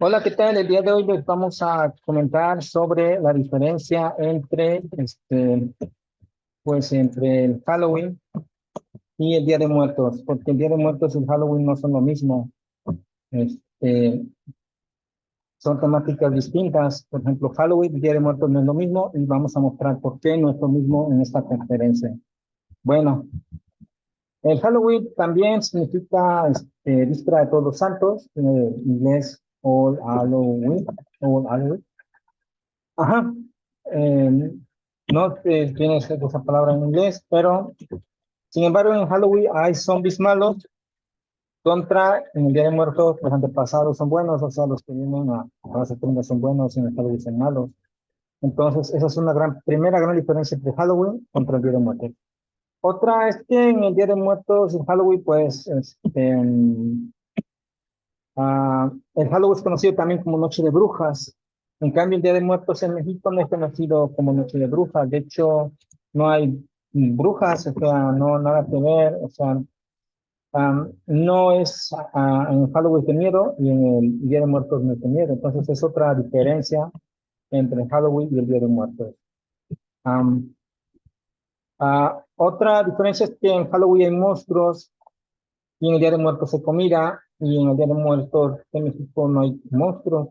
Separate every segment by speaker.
Speaker 1: Hola, ¿qué tal? El día de hoy les vamos a comentar sobre la diferencia entre, entre el Halloween y el Día de Muertos, porque el Día de Muertos y el Halloween no son lo mismo. Este, Son temáticas distintas. Por ejemplo, Halloween y el Día de Muertos no es lo mismo y vamos a mostrar por qué no es lo mismo en esta conferencia. Bueno, el Halloween también significa víspera de Todos los Santos, en inglés All Halloween, All Halloween. Ajá. Eh, no tienes esa palabra en inglés, pero sin embargo en Halloween hay zombies malos contra en el Día de Muertos los antepasados son buenos, o sea, los que vienen a las ofrendas son buenos y en el Halloween son malos. Entonces, esa es una primera gran diferencia entre Halloween contra el Día de Muertos. Otra es que en el Día de Muertos, en Halloween, pues, el Halloween es conocido también como Noche de Brujas. En cambio, el Día de Muertos en México no es conocido como Noche de Brujas. De hecho, no hay brujas, o sea, no nada que ver. O sea, no es en Halloween de miedo y en el Día de Muertos no es de miedo. Entonces, es otra diferencia entre el Halloween y el Día de Muertos. Am, Otra diferencia es que en Halloween hay monstruos y en el Día de Muertos se comida y en el Día de Muertos en México no hay monstruos.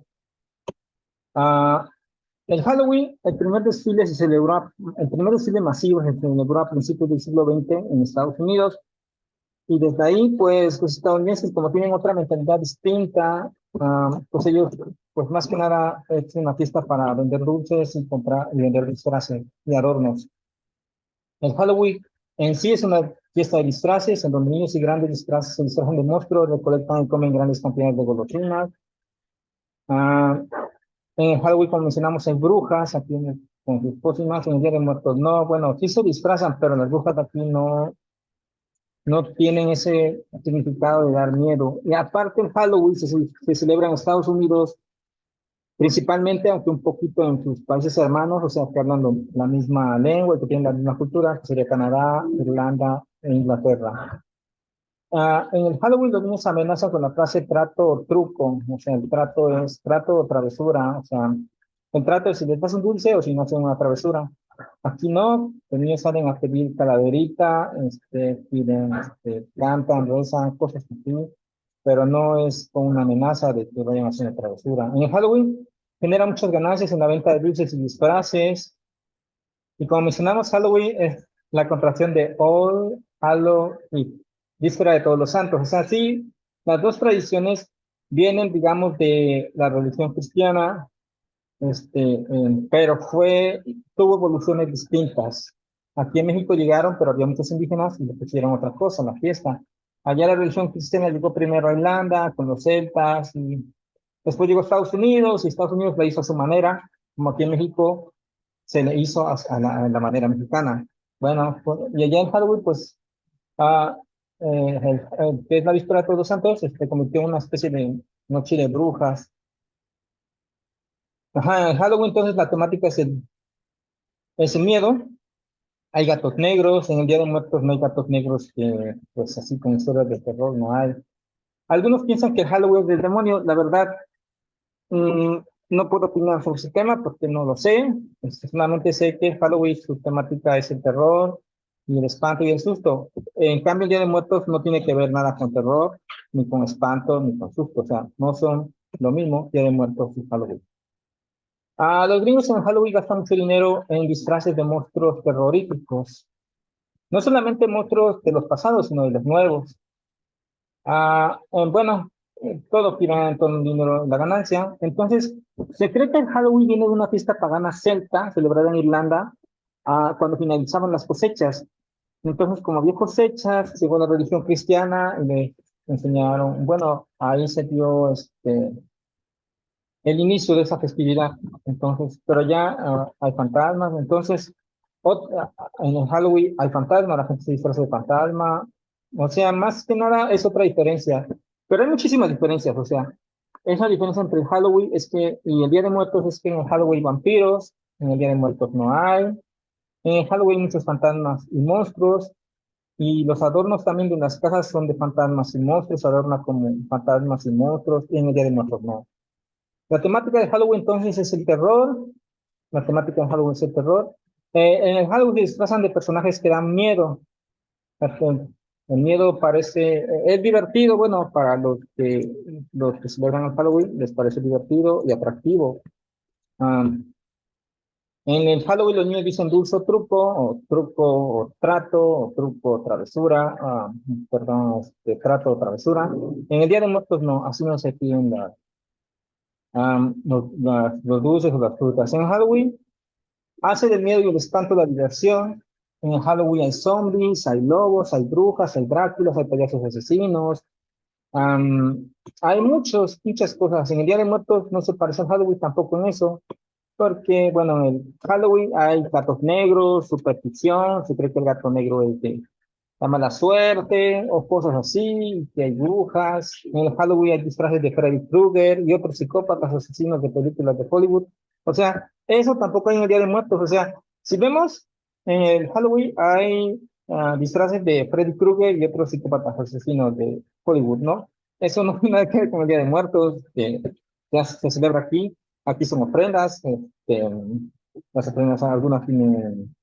Speaker 1: Ah, el Halloween, el primer desfile masivo se celebró a principios del siglo XX en Estados Unidos y desde ahí, pues, los estadounidenses, como tienen otra mentalidad distinta, pues ellos, pues más que nada, es una fiesta para vender dulces y comprar y vender disfraces y adornos. El Halloween en sí es una fiesta de disfraces, en donde niños y grandes disfraces se disfrazan de monstruos, recolectan y comen grandes cantidades de golosinas. Ah, En Halloween, como mencionamos, hay brujas, aquí con sus pócimas, en el Día de Muertos no, bueno, sí se disfrazan, pero las brujas de aquí no tienen ese significado de dar miedo. Y aparte el Halloween se celebra en Estados Unidos, principalmente, aunque un poquito en sus países hermanos, o sea, que hablan la misma lengua y que tienen la misma cultura, que sería Canadá, Irlanda e Inglaterra. En el Halloween los niños amenazan con la frase trato o truco, o sea, el trato es trato o travesura, o sea, el trato es si les das un dulce o si no hacen una travesura. Aquí no, los niños salen a pedir calaverita, piden, cantan, rezan, cosas así, pero no es con una amenaza de que vayan a hacer una travesura. En el Halloween genera muchas ganancias en la venta de dulces y disfraces, y como mencionamos, Halloween es la contracción de All Halloween, víspera de Todos los Santos. O sea, sí, las dos tradiciones vienen, digamos, de la religión cristiana, pero tuvo evoluciones distintas. Aquí en México llegaron, pero había muchos indígenas y le pusieron otra cosa, la fiesta. Allá la religión cristiana llegó primero a Irlanda con los celtas y después llegó a Estados Unidos y Estados Unidos la hizo a su manera, como aquí en México se le hizo a la manera mexicana. Bueno, y allá en Halloween, pues, ah, que es la víspera de Todos los Santos, se convirtió en una especie de noche de brujas. Ajá, en Halloween, entonces, la temática es el miedo. Hay gatos negros, en el Día de Muertos no hay gatos negros que, pues, así con historias de terror no hay. Algunos piensan que Halloween es del demonio, la verdad, mm, no puedo opinar sobre ese tema porque no lo sé. Solamente sé que Halloween su temática es el terror y el espanto y el susto. En cambio, el Día de Muertos no tiene que ver nada con terror, ni con espanto, ni con susto. O sea, no son lo mismo Día de Muertos y Halloween. Los gringos en Halloween gastan mucho dinero en disfraces de monstruos terroríficos. No solamente monstruos de los pasados, sino de los nuevos. Bueno, todo gira en torno al dinero, la ganancia. Entonces, se cree que el Halloween viene de una fiesta pagana celta celebrada en Irlanda cuando finalizaban las cosechas. Entonces, como había cosechas, llegó la religión cristiana y le enseñaron, bueno, ahí se dio el inicio de esa festividad. Entonces, pero ya hay fantasmas. Entonces, en el Halloween hay fantasmas, la gente se disfraza de fantasma. O sea, más que nada es otra diferencia. Pero hay muchísimas diferencias. O sea, esa diferencia entre el Halloween y el Día de Muertos es que en el Halloween hay vampiros, en el Día de Muertos no hay. En el Halloween hay muchos fantasmas y monstruos. Y los adornos también de las casas son de fantasmas y monstruos, adornan como fantasmas y monstruos, y en el Día de Muertos no. La temática de Halloween entonces es el terror. La temática de Halloween es el terror. En el Halloween se disfrazan de personajes que dan miedo. El miedo parece, es divertido, bueno, para los que celebran el Halloween les parece divertido y atractivo. Ah, en el Halloween los niños dicen dulce o truco o trato, o truco o travesura, perdón, trato o travesura. En el Día de Muertos no, así no se piden los dulces o las frutas. En Halloween hace del miedo y el espanto la diversión. En Halloween hay zombies, hay lobos, hay brujas, hay Dráculas, hay payasos asesinos. Am, hay muchas cosas. En el Día de Muertos no se parece al Halloween tampoco en eso, porque, bueno, en el Halloween hay gatos negros, superstición, se cree que el gato negro es de la mala suerte o cosas así, que hay brujas. En el Halloween hay disfraces de Freddy Krueger y otros psicópatas asesinos de películas de Hollywood. O sea, eso tampoco hay en el Día de Muertos. O sea, si vemos en el Halloween hay disfraces de Freddy Krueger y otros psicópatas asesinos de Hollywood, ¿no? Eso no tiene nada que ver con el Día de Muertos, que ya se celebra aquí. Aquí son ofrendas, las ofrendas algunas tienen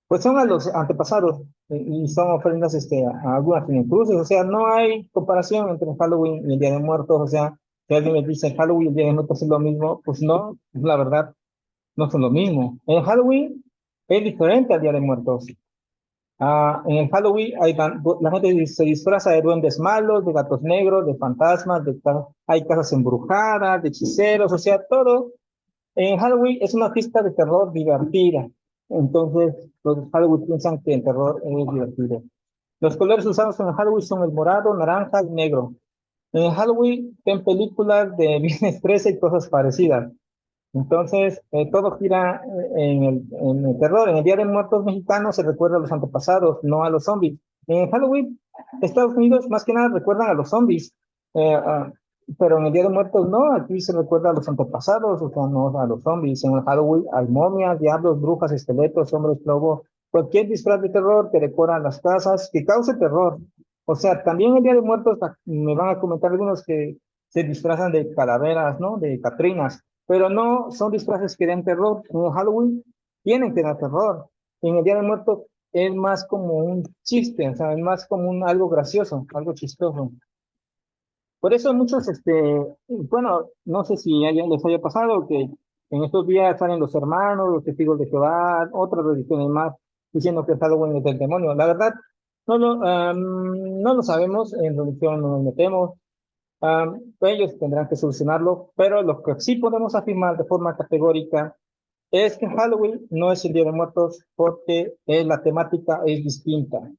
Speaker 1: pues son a los antepasados y son ofrendas a algunas tienen cruces, o sea, no hay comparación entre Halloween y el Día de Muertos, o sea, si alguien me dice Halloween y el Día de Muertos es lo mismo, pues no, la verdad, no son lo mismo. En Halloween es diferente al Día de Muertos. En el Halloween la gente se disfraza de duendes malos, de gatos negros, de fantasmas, hay casas embrujadas, de hechiceros, o sea, todo en Halloween es una fiesta de terror divertida. Entonces, los Halloween piensan que el terror es divertido. Los colores usados en Halloween son el morado, naranja y negro. En Halloween ven películas de Viernes 13 y cosas parecidas. Entonces, todo gira en el terror. En el Día de Muertos mexicanos se recuerda a los antepasados, no a los zombies. En Halloween, Estados Unidos más que nada recuerdan a los zombies. Eh, ah, pero en el Día de Muertos no, aquí se recuerda a los antepasados, o sea, no a los zombies. En el Halloween hay momias, diablos, brujas, esqueletos, hombres lobo, cualquier disfraz de terror que decora las casas, que cause terror. O sea, también en el Día de Muertos me van a comentar algunos que se disfrazan de calaveras, ¿no? De catrinas, pero no son disfraces que den terror. En el Halloween tienen que dar terror. En el Día de Muertos es más como un chiste, o sea, es más como algo gracioso, algo chistoso. Por eso muchos, bueno, no sé si les haya pasado que en estos días salen los hermanos, los testigos de Jehová, otras religiones más, diciendo que el Halloween es del demonio. La verdad, no lo sabemos, en religión no nos metemos. Ellos tendrán que solucionarlo, pero lo que sí podemos afirmar de forma categórica es que Halloween no es el Día de Muertos porque la temática es distinta.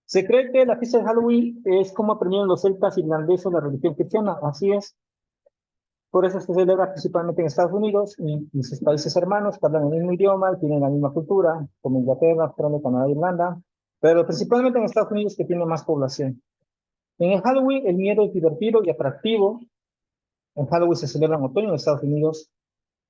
Speaker 1: Se cree que la fiesta de Halloween es como aprendieron los celtas irlandeses la religión cristiana, así es. Por eso se celebra principalmente en Estados Unidos y sus países hermanos que hablan el mismo idioma, tienen la misma cultura, como Inglaterra, Australia, Canadá, Irlanda, pero principalmente en Estados Unidos que tiene más población. En el Halloween el miedo es divertido y atractivo. En Halloween se celebra en otoño en Estados Unidos.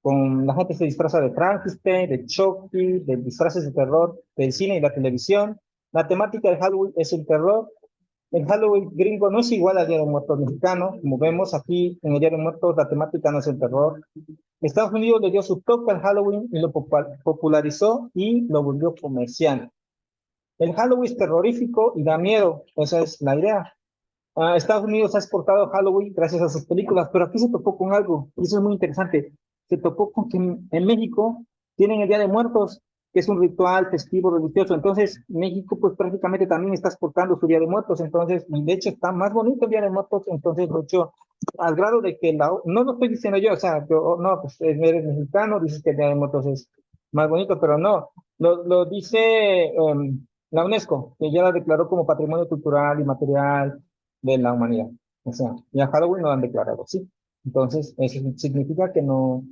Speaker 1: La gente se disfraza de Frankenstein, de Chucky, de disfraces de terror, del cine y la televisión. La temática de Halloween es el terror. El Halloween gringo no es igual al Día de Muertos mexicano. Como vemos aquí, en el Día de Muertos la temática no es el terror. Estados Unidos le dio su toque al Halloween y lo popularizó y lo volvió comercial. El Halloween es terrorífico y da miedo. Esa es la idea. Estados Unidos ha exportado Halloween gracias a sus películas, pero aquí se topó con algo, y eso es muy interesante. Se topó con que en México tienen el Día de Muertos, que es un ritual festivo religioso. Entonces, México, pues prácticamente también está exportando su Día de Muertos. Entonces, de hecho, está más bonito el Día de Muertos. Entonces, de hecho, al grado de que no lo estoy diciendo yo, o sea, yo, no, pues eres mexicano, dices que el Día de Muertos es más bonito, pero no, lo dice la UNESCO, que ya la declaró como patrimonio cultural y material de la humanidad. O sea, y a Halloween no lo han declarado, ¿sí? Entonces, eso significa que no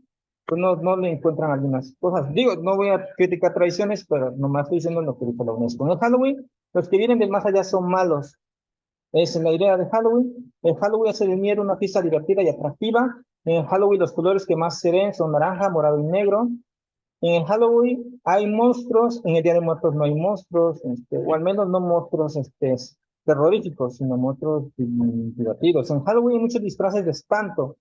Speaker 1: le encuentran algunas cosas. Digo, no voy a criticar tradiciones, pero nomás estoy diciendo lo que dice la UNESCO. En el Halloween, los que vienen del más allá son malos. Esa es la idea de Halloween. En Halloween hace de miedo una fiesta divertida y atractiva. En Halloween los colores que más se ven son naranja, morado y negro. En Halloween hay monstruos, en el Día de Muertos no hay monstruos, o al menos no monstruos terroríficos, sino monstruos divertidos. En Halloween hay muchos disfraces de espanto.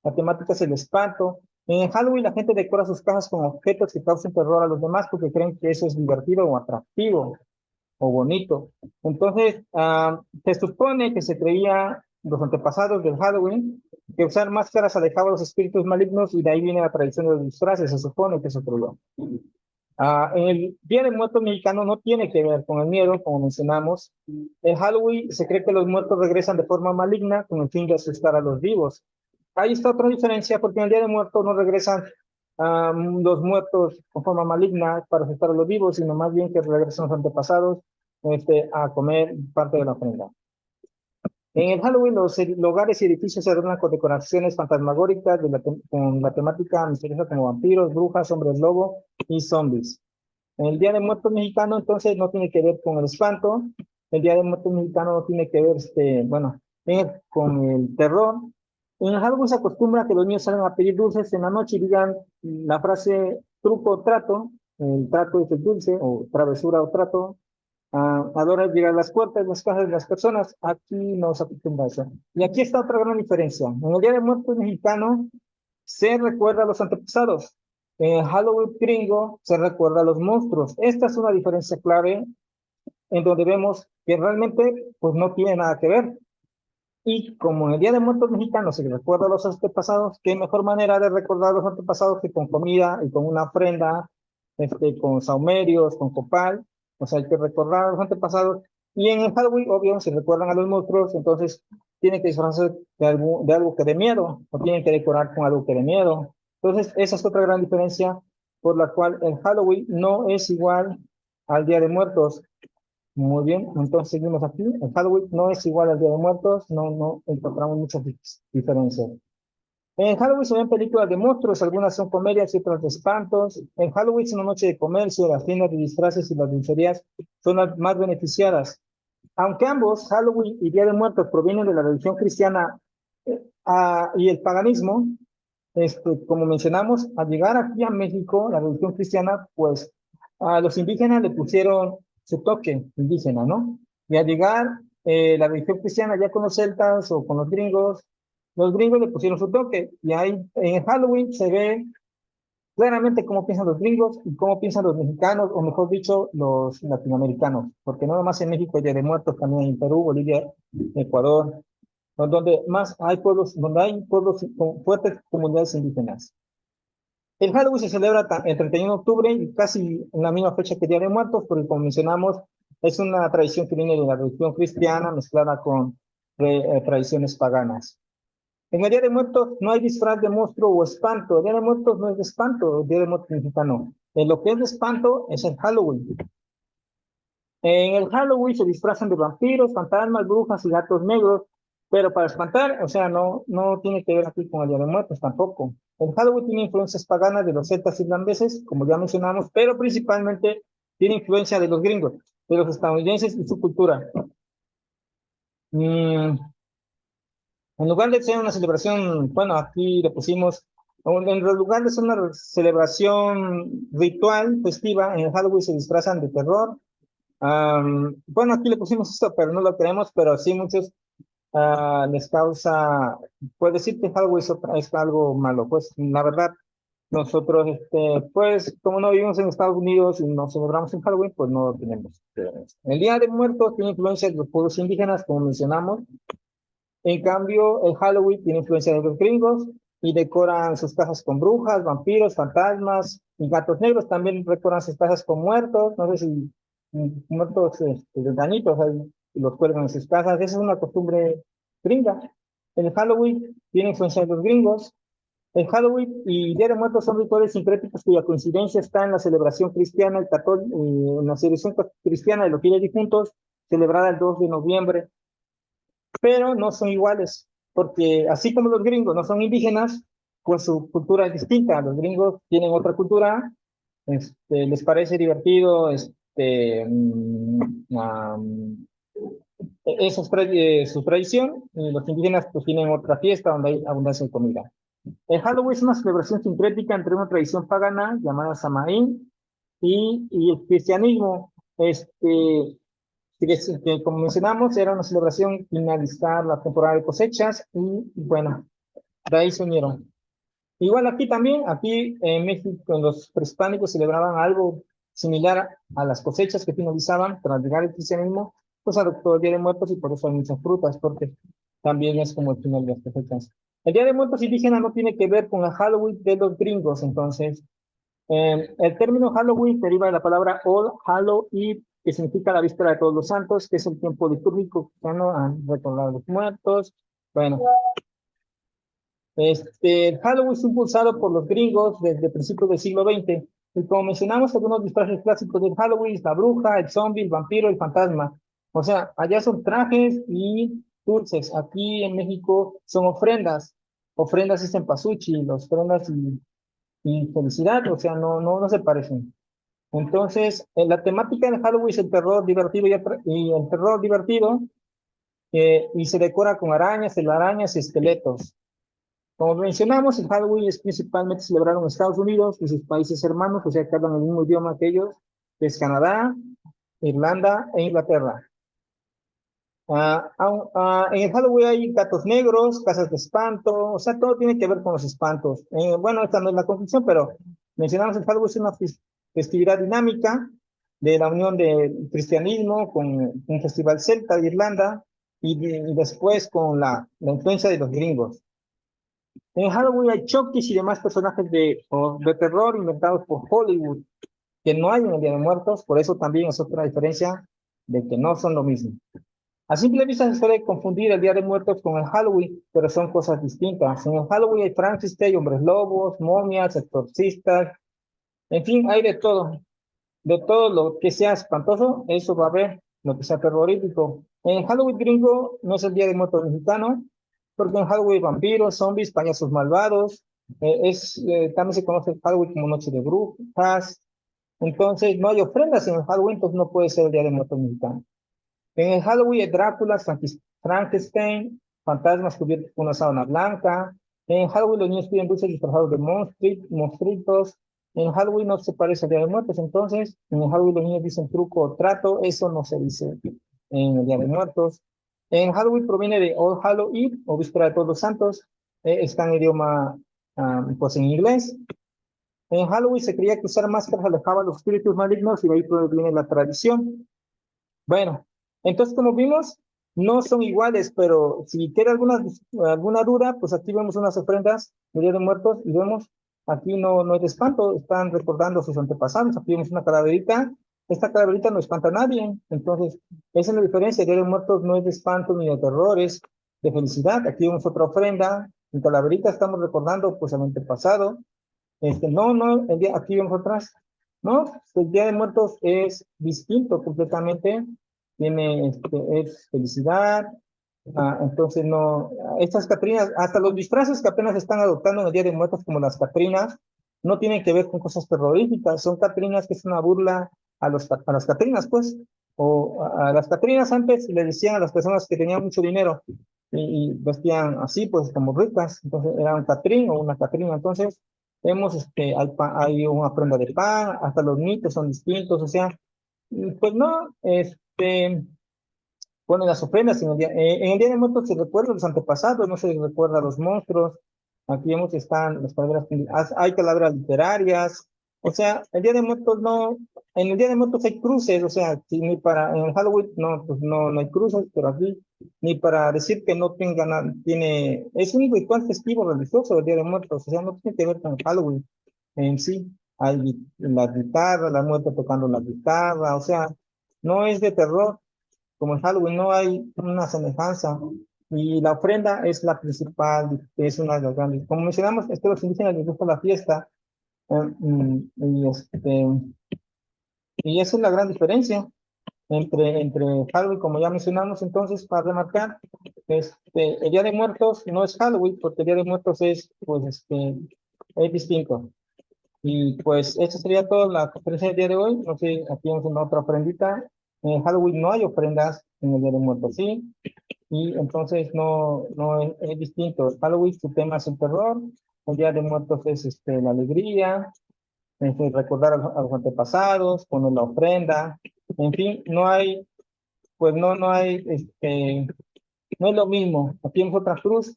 Speaker 1: La temática es el espanto. En Halloween la gente decora sus casas con objetos que causen terror a los demás porque creen que eso es divertido o atractivo o bonito. Entonces, se supone que se creía los antepasados del Halloween que usar máscaras alejaba a los espíritus malignos y de ahí viene la tradición de los disfraces, se supone que se creó. En el Día de Muertos mexicano no tiene que ver con el miedo, como mencionamos. En Halloween se cree que los muertos regresan de forma maligna con el fin de asustar a los vivos. Ahí está otra diferencia, porque en el Día de Muertos no regresan los muertos con forma maligna para asustar a los vivos, sino más bien que regresan los antepasados a comer parte de la ofrenda. En el Halloween los hogares y edificios se adornan con decoraciones fantasmagóricas con la temática misteriosa como vampiros, brujas, hombres lobo y zombies. El Día de Muertos mexicano entonces no tiene que ver con el espanto, el Día de Muertos mexicano no tiene que ver, con el terror. En el Halloween se acostumbra que los niños salgan a pedir dulces en la noche y digan la frase truco o trato, el trato es el dulce, o travesura o trato, a la hora de llegar a las puertas de las casas de las personas. Aquí no se acostumbra a eso. Y aquí está otra gran diferencia. En el Día de Muertos mexicano se recuerda a los antepasados. En el Halloween gringo se recuerda a los monstruos. Esta es una diferencia clave en donde vemos que realmente pues no tiene nada que ver. Y como en el Día de Muertos mexicanos se recuerda a los antepasados, qué mejor manera de recordar a los antepasados que con comida y con una ofrenda, con saumerios, con copal. O sea, hay que recordar a los antepasados. Y en el Halloween, obvio, se recuerdan a los monstruos, entonces tienen que disfrazarse de algo que dé miedo, o tienen que decorar con algo que dé miedo. Entonces, esa es otra gran diferencia por la cual el Halloween no es igual al Día de Muertos. Muy bien, entonces seguimos aquí. El Halloween no es igual al Día de Muertos, no encontramos muchas diferencias. En Halloween se ven películas de monstruos, algunas son comedias y otras de espantos. En Halloween es una noche de comercio, las tiendas de disfraces y las dulcerías son las más beneficiadas. Aunque ambos, Halloween y Día de Muertos, provienen de la religión cristiana y el paganismo, como mencionamos, al llegar aquí a México, la religión cristiana, pues a los indígenas le pusieron su toque indígena, ¿no? Y al llegar la religión cristiana ya con los celtas o con los gringos le pusieron su toque. Y ahí en Halloween se ve claramente cómo piensan los gringos y cómo piensan los mexicanos, o mejor dicho, los latinoamericanos. Porque no nomás en México hay Día de Muertos, también en Perú, Bolivia, Ecuador, donde más hay pueblos, donde hay pueblos con fuertes comunidades indígenas. El Halloween se celebra el 31 de octubre y casi en la misma fecha que Día de Muertos, porque como mencionamos, es una tradición que viene de la religión cristiana mezclada con tradiciones paganas. En el Día de Muertos no hay disfraz de monstruo o espanto. El Día de Muertos no es de espanto, el Día de Muertos mexicano. En lo que es de espanto es el Halloween. En el Halloween se disfrazan de vampiros, fantasmas, brujas y gatos negros, pero para espantar, o sea, no tiene que ver aquí con el Día de Muertos tampoco. El Halloween tiene influencias paganas de los celtas irlandeses, como ya mencionamos, pero principalmente tiene influencia de los gringos, de los estadounidenses y su cultura. En lugar de ser una celebración, bueno, aquí le pusimos, en lugar de ser una celebración ritual, festiva, en el Halloween se disfrazan de terror. Bueno, aquí le pusimos esto, pero no lo queremos, pero sí muchos les causa, puede decir que Halloween es algo malo. Pues la verdad, nosotros, pues como no vivimos en Estados Unidos y no celebramos en Halloween, pues no lo tenemos. El Día de Muertos tiene influencia de los pueblos indígenas, como mencionamos. En cambio, el Halloween tiene influencia de los gringos y decoran sus casas con brujas, vampiros, fantasmas y gatos negros. También decoran sus casas con muertos, no sé si muertos de dañitos, y los cuelgan en sus casas. Esa es una costumbre gringa. El Halloween tiene influencia de los gringos. El Halloween y Día de Muertos son rituales sincréticos cuya coincidencia está en la celebración cristiana, en la celebración cristiana de los fieles difuntos, celebrada el 2 de noviembre, pero no son iguales, porque así como los gringos no son indígenas, pues su cultura es distinta. Los gringos tienen otra cultura, les parece divertido, esa es su tradición, y los indígenas pues tienen otra fiesta donde hay abundancia de comida. El Halloween es una celebración sincrética entre una tradición pagana llamada Samaín y el cristianismo. Que, como mencionamos, era una celebración finalizar la temporada de cosechas y bueno, de ahí se unieron. Igual aquí también, aquí en México, los prehispánicos celebraban algo similar a las cosechas que finalizaban tras llegar el cristianismo, pues adoptó el Día de Muertos y por eso hay muchas frutas, porque también es como el final de las cosechas. El Día de Muertos indígena no tiene que ver con el Halloween de los gringos, entonces, el término Halloween deriva de la palabra All Hallow Eve, que significa la víspera de todos los santos, que es el tiempo litúrgico cristiano a recordar a los muertos. Bueno, el Halloween es impulsado por los gringos desde principios del siglo XX. Y como mencionamos, algunos disfraces clásicos del Halloween, la bruja, el zombie, el vampiro, el fantasma. O sea, allá son trajes y dulces. Aquí en México son ofrendas. Ofrendas es cempasúchil, ofrendas y felicidad. O sea, no se parecen. Entonces, la temática del Halloween es el terror divertido y el terror divertido, y se decora con arañas, telarañas y esqueletos. Como mencionamos, el Halloween es principalmente celebrado en Estados Unidos y sus países hermanos, o sea, que hablan el mismo idioma que ellos, que es Canadá, Irlanda e Inglaterra. En el Halloween hay gatos negros, casas de espanto, o sea, todo tiene que ver con los espantos. Bueno, esta no es la conclusión, pero mencionamos el Halloween es una festividad dinámica de la unión del cristianismo con un festival celta de Irlanda y después con la influencia de los gringos. En Halloween hay Chucky y demás personajes de terror inventados por Hollywood, que no hay en el Día de Muertos, por eso también es otra diferencia de que no son lo mismo. A simple vista se suele confundir el Día de Muertos con el Halloween, pero son cosas distintas. En el Halloween hay Frankenstein, hombres lobos, momias, exorcistas, en fin, hay de todo. De todo lo que sea espantoso, eso va a haber, lo que sea terrorífico. En el Halloween gringo no es el Día de Muertos mexicano, porque en Halloween hay vampiros, zombies, payasos malvados, también se conoce el Halloween como Noche de Brujas, entonces no hay ofrendas en el Halloween, entonces no puede ser el Día de Muertos mexicano. En el Halloween hay Drácula, Frankenstein, fantasmas cubiertos con una sábana blanca. En Halloween los niños piden dulces disfrazados de monstruitos. En Halloween no se parece al Día de Muertos, entonces en el Halloween los niños dicen truco o trato, eso no se dice en el Día de Muertos. En Halloween proviene de All Hallow Eve, o Víspera de Todos los Santos, está en idioma, pues en inglés. En Halloween se creía que usar máscaras alejaba a los espíritus malignos y de ahí proviene la tradición. Bueno, entonces como vimos, no son iguales, pero si queda alguna duda, pues aquí vemos unas ofrendas de Día de Muertos y vemos, aquí no es de espanto, están recordando a sus antepasados, aquí vemos una calaverita, esta calaverita no espanta a nadie, entonces esa es la diferencia, el Día de Muertos no es de espanto ni de terror, es de felicidad. Aquí vemos otra ofrenda, en calaverita estamos recordando pues al antepasado, aquí vemos otras. No, el Día de Muertos es distinto completamente. Es felicidad. Entonces, no, estas Catrinas, hasta los disfraces que apenas están adoptando en el Día de Muertos, como las Catrinas, no tienen que ver con cosas terroríficas. Son Catrinas que es una burla a las Catrinas, pues. O a las Catrinas antes le decían a las personas que tenían mucho dinero y vestían así, pues, como ricas. Entonces, era un Catrín o una Catrina. Entonces, hay una prenda de pan, hasta los mitos son distintos, o sea, pues no, ponen las ofrendas en el día de muertos se recuerda a los antepasados, no se recuerda a los monstruos, aquí vemos que están las calaveras, hay calaveras literarias, o sea, el día de muertos no, en el día de muertos hay cruces, o sea, si ni para, en el Halloween no, pues no hay cruces, pero aquí, ni para decir que no es un ritual festivo religioso el día de muertos, o sea, no tiene que ver con Halloween en sí, hay la guitarra, la muerte tocando la guitarra, o sea, no es de terror, como en Halloween no hay una semejanza y la ofrenda es la principal, es una de las grandes. Como mencionamos, es que a los indígenas les gusta la fiesta, y esa es la gran diferencia entre Halloween, como ya mencionamos. Entonces, para remarcar, el Día de Muertos no es Halloween, porque el Día de Muertos es distinto. Y pues eso sería toda la conferencia del día de hoy. No sé, aquí vamos a una otra ofrendita. En Halloween no hay ofrendas, en el Día de Muertos sí. Y entonces no es distinto. Halloween su tema es el terror, el Día de Muertos es la alegría, recordar a los antepasados, poner la ofrenda, en fin, pues no hay, no es lo mismo. Aquí en otra cruz,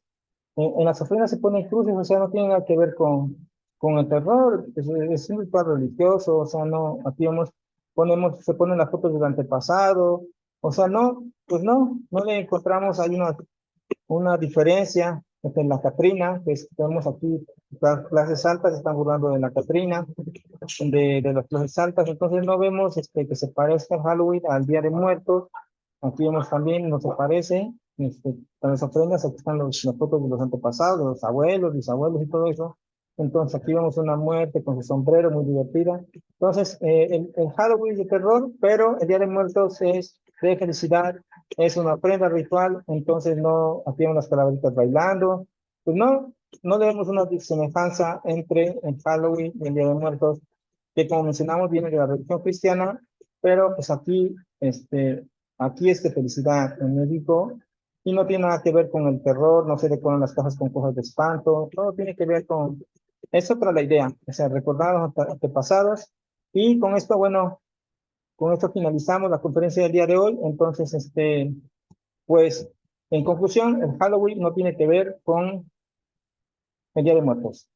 Speaker 1: en las ofrendas se ponen cruces, o sea, no tiene nada que ver con el terror, es un ritual religioso, o sea, no, aquí se ponen las fotos del antepasado, o sea, no, pues no le encontramos ahí una diferencia entre la Catrina, tenemos aquí, las clases altas están burlando de la Catrina, de las clases altas, entonces no vemos que se parezca Halloween al Día de Muertos. Aquí vemos también, no se parece, para las ofrendas, aquí están las fotos de los antepasados, de los abuelos, bisabuelos y todo eso. Entonces aquí vemos una muerte con su sombrero muy divertida. Entonces, el Halloween es de terror, pero el Día de Muertos es de felicidad, es una ofrenda ritual, entonces no, aquí vemos las calaveritas bailando. Pues no le vemos una semejanza entre el Halloween y el Día de Muertos, que como mencionamos viene de la religión cristiana, pero pues aquí es de felicidad en México y no tiene nada que ver con el terror, no se decoran las cajas con cosas de espanto, todo tiene que ver con, es otra la idea, o sea, recordar a los antepasados y con esto, bueno, con esto finalizamos la conferencia del día de hoy, entonces, pues, en conclusión, el Halloween no tiene que ver con el Día de Muertos.